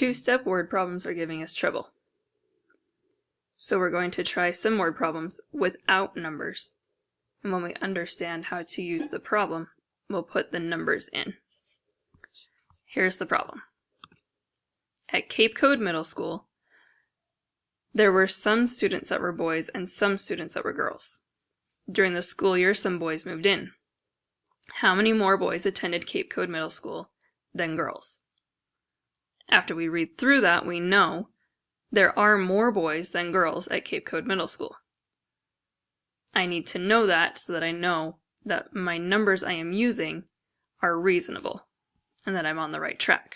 two-step word problems are giving us trouble. So we're going to try some word problems without numbers. And when we understand how to use the problem, we'll put the numbers in. Here's the problem. At Cape Cod Middle School, there were some students that were boys and some students that were girls. During the school year, some boys moved in. How many more boys attended Cape Cod Middle School than girls? After we read through that, we know there are more boys than girls at Cape Cod Middle School. I need to know that so that I know that my numbers I am using are reasonable and that I'm on the right track.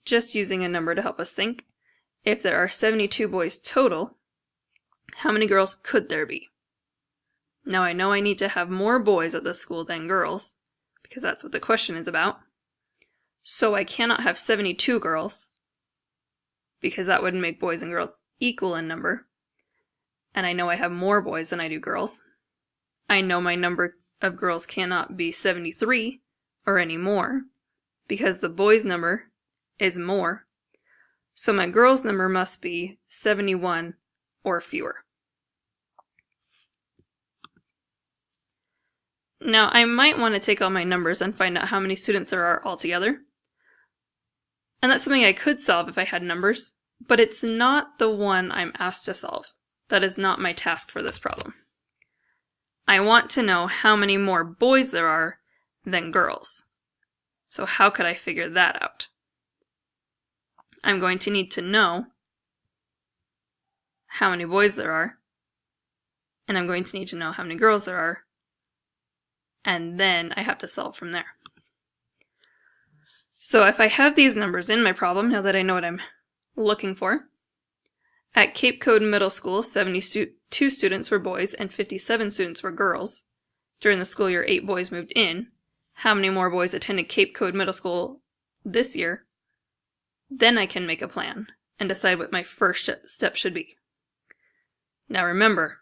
Just using a number to help us think, if there are 72 boys total, how many girls could there be? Now I know I need to have more boys at the school than girls, because that's what the question is about. So I cannot have 72 girls, because that would make boys and girls equal in number. And I know I have more boys than I do girls. I know my number of girls cannot be 73 or any more, because the boys' number is more. So my girls' number must be 71 or fewer. Now, I might want to take all my numbers and find out how many students there are altogether. And that's something I could solve if I had numbers, but it's not the one I'm asked to solve. That is not my task for this problem. I want to know how many more boys there are than girls. So how could I figure that out? I'm going to need to know how many boys there are, and I'm going to need to know how many girls there are, and then I have to solve from there. So if I have these numbers in my problem, now that I know what I'm looking for, at Cape Cod Middle School, 72 students were boys and 57 students were girls. During the school year, 8 boys moved in. How many more boys attended Cape Cod Middle School this year? Then I can make a plan and decide what my first step should be. Now remember,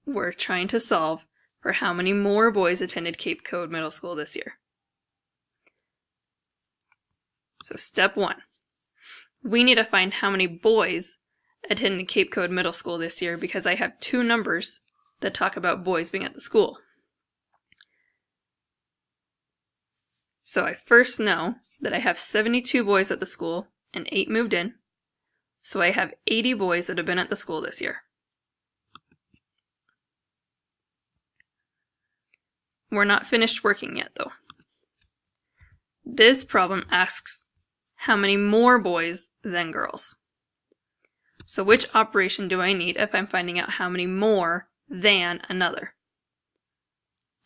we're trying to solve for how many more boys attended Cape Cod Middle School this year. So step 1, we need to find how many boys attended Cape Cod Middle School this year, because I have 2 numbers that talk about boys being at the school. So I first know that I have 72 boys at the school and 8 moved in, so I have 80 boys that have been at the school this year. We're not finished working yet, though. This problem asks how many more boys than girls. So which operation do I need if I'm finding out how many more than another?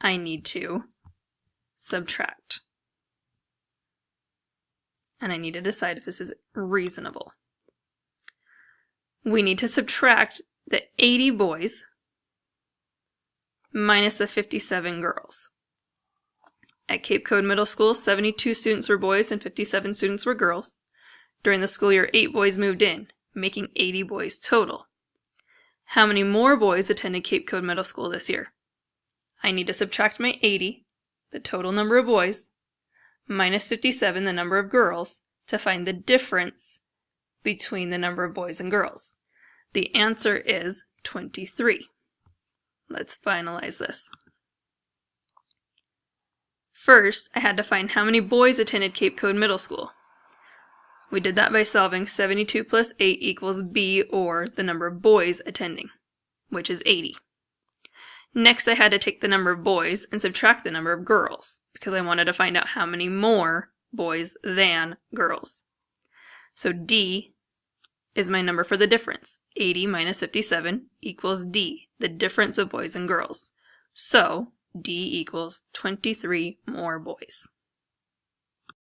I need to subtract. And I need to decide if this is reasonable. We need to subtract the 80 boys minus the 57 girls. At Cape Cod Middle School, 72 students were boys and 57 students were girls. During the school year, 8 boys moved in, making 80 boys total. How many more boys attended Cape Cod Middle School this year? I need to subtract my 80, the total number of boys, minus 57, the number of girls, to find the difference between the number of boys and girls. The answer is 23. Let's finalize this. First, I had to find how many boys attended Cape Cod Middle School. We did that by solving 72 plus 8 equals B, or the number of boys attending, which is 80. Next, I had to take the number of boys and subtract the number of girls, because I wanted to find out how many more boys than girls. So D is my number for the difference. 80 minus 57 equals D, the difference of boys and girls. So D equals 23 more boys.